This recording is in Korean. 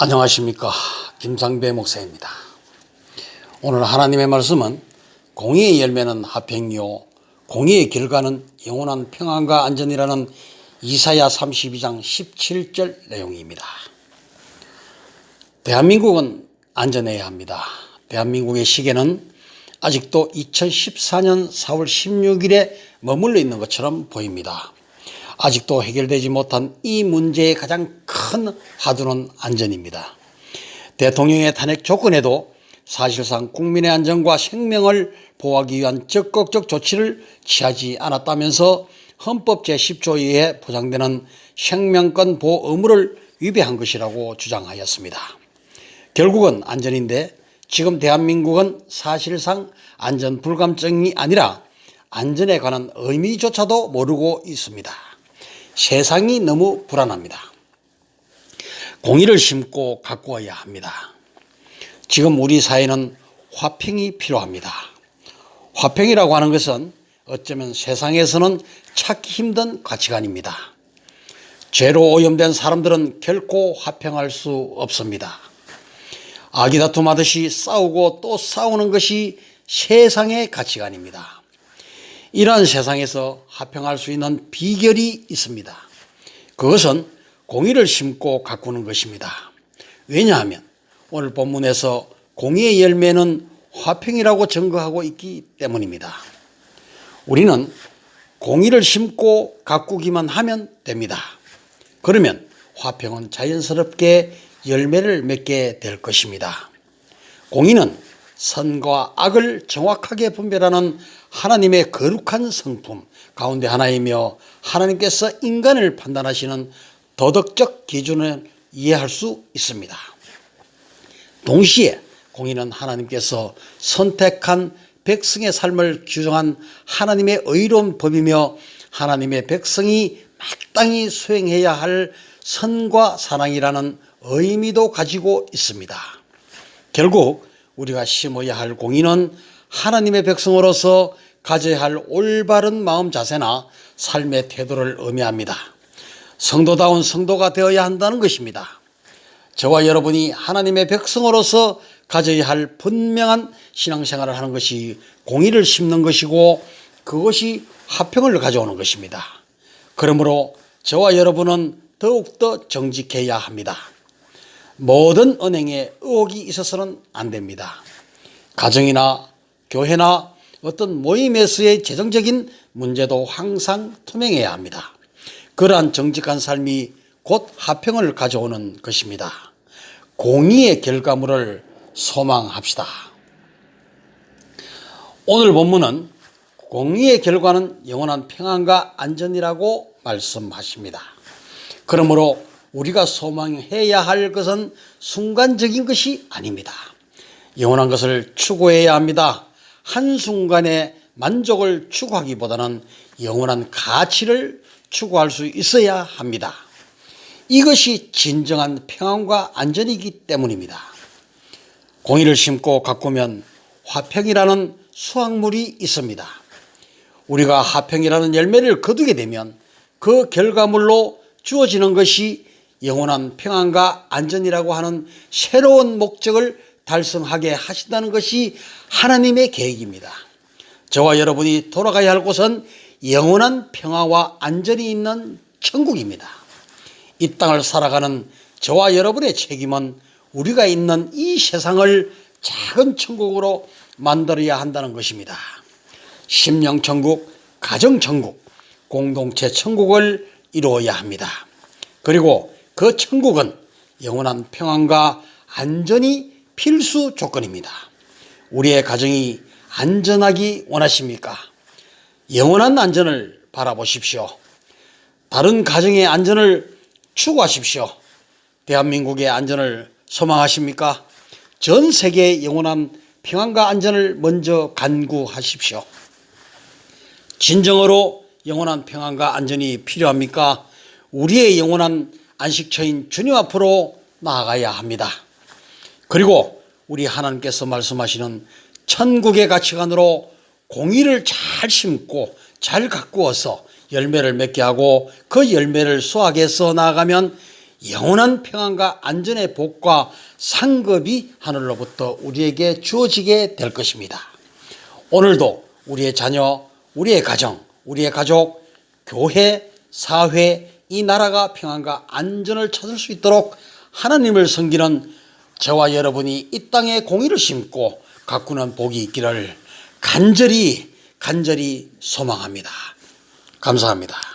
안녕하십니까, 김상배 목사입니다. 오늘 하나님의 말씀은 공의의 열매는 화평이요 공의의 결과는 영원한 평안과 안전이라는 이사야 32장 17절 내용입니다. 대한민국은 안전해야 합니다. 대한민국의 시계는 아직도 2014년 4월 16일에 머물러 있는 것처럼 보입니다. 아직도 해결되지 못한 이 문제의 가장 큰 화두는 안전입니다. 대통령의 탄핵 조건에도 사실상 국민의 안전과 생명을 보호하기 위한 적극적 조치를 취하지 않았다면서 헌법 제10조에 의해 보장되는 생명권 보호 의무를 위배한 것이라고 주장하였습니다. 결국은 안전인데 지금 대한민국은 사실상 안전 불감증이 아니라 안전에 관한 의미조차도 모르고 있습니다. 세상이 너무 불안합니다. 공의를 심고 가꾸어야 합니다. 지금 우리 사회는 화평이 필요합니다. 화평이라고 하는 것은 어쩌면 세상에서는 찾기 힘든 가치관입니다. 죄로 오염된 사람들은 결코 화평할 수 없습니다. 아기다툼하듯이 싸우고 또 싸우는 것이 세상의 가치관입니다. 이러한 세상에서 화평할 수 있는 비결이 있습니다. 그것은 공의를 심고 가꾸는 것입니다. 왜냐하면 오늘 본문에서 공의의 열매는 화평이라고 증거하고 있기 때문입니다. 우리는 공의를 심고 가꾸기만 하면 됩니다. 그러면 화평은 자연스럽게 열매를 맺게 될 것입니다. 공의는 선과 악을 정확하게 분별하는 하나님의 거룩한 성품 가운데 하나이며 하나님께서 인간을 판단하시는 도덕적 기준을 이해할 수 있습니다. 동시에 공의는 하나님께서 선택한 백성의 삶을 규정한 하나님의 의로운 법이며 하나님의 백성이 마땅히 수행해야 할 선과 사랑이라는 의미도 가지고 있습니다. 결국 우리가 심어야 할 공의는 하나님의 백성으로서 가져야 할 올바른 마음 자세나 삶의 태도를 의미합니다. 성도다운 성도가 되어야 한다는 것입니다. 저와 여러분이 하나님의 백성으로서 가져야 할 분명한 신앙생활을 하는 것이 공의를 심는 것이고 그것이 화평을 가져오는 것입니다. 그러므로 저와 여러분은 더욱더 정직해야 합니다. 모든 언행에 의혹이 있어서는 안 됩니다. 가정이나 교회나 어떤 모임에서의 재정적인 문제도 항상 투명해야 합니다. 그러한 정직한 삶이 곧 화평을 가져오는 것입니다. 공의의 결과물을 소망합시다. 오늘 본문은 공의의 결과는 영원한 평안과 안전이라고 말씀하십니다. 그러므로 우리가 소망해야 할 것은 순간적인 것이 아닙니다. 영원한 것을 추구해야 합니다. 한순간의 만족을 추구하기보다는 영원한 가치를 추구할 수 있어야 합니다. 이것이 진정한 평안과 안전이기 때문입니다. 공의를 심고 가꾸면 화평이라는 수확물이 있습니다. 우리가 화평이라는 열매를 거두게 되면 그 결과물로 주어지는 것이 영원한 평안과 안전이라고 하는 새로운 목적을 달성하게 하신다는 것이 하나님의 계획입니다. 저와 여러분이 돌아가야 할 곳은 영원한 평화와 안전이 있는 천국입니다. 이 땅을 살아가는 저와 여러분의 책임은 우리가 있는 이 세상을 작은 천국으로 만들어야 한다는 것입니다. 심령천국, 가정천국, 공동체 천국을 이루어야 합니다. 그리고 그 천국은 영원한 평안과 안전이 필수 조건입니다. 우리의 가정이 안전하기 원하십니까? 영원한 안전을 바라보십시오. 다른 가정의 안전을 추구하십시오. 대한민국의 안전을 소망하십니까? 전 세계의 영원한 평안과 안전을 먼저 간구하십시오. 진정으로 영원한 평안과 안전이 필요합니까? 우리의 영원한 안식처인 주님 앞으로 나아가야 합니다. 그리고 우리 하나님께서 말씀하시는 천국의 가치관으로 공의를 잘 심고 잘 가꾸어서 열매를 맺게 하고 그 열매를 수확해서 나아가면 영원한 평안과 안전의 복과 상급이 하늘로부터 우리에게 주어지게 될 것입니다. 오늘도 우리의 자녀, 우리의 가정, 우리의 가족, 교회, 사회, 이 나라가 평안과 안전을 찾을 수 있도록 하나님을 섬기는 저와 여러분이 이 땅에 공의를 심고 가꾸는 복이 있기를 간절히 소망합니다. 감사합니다.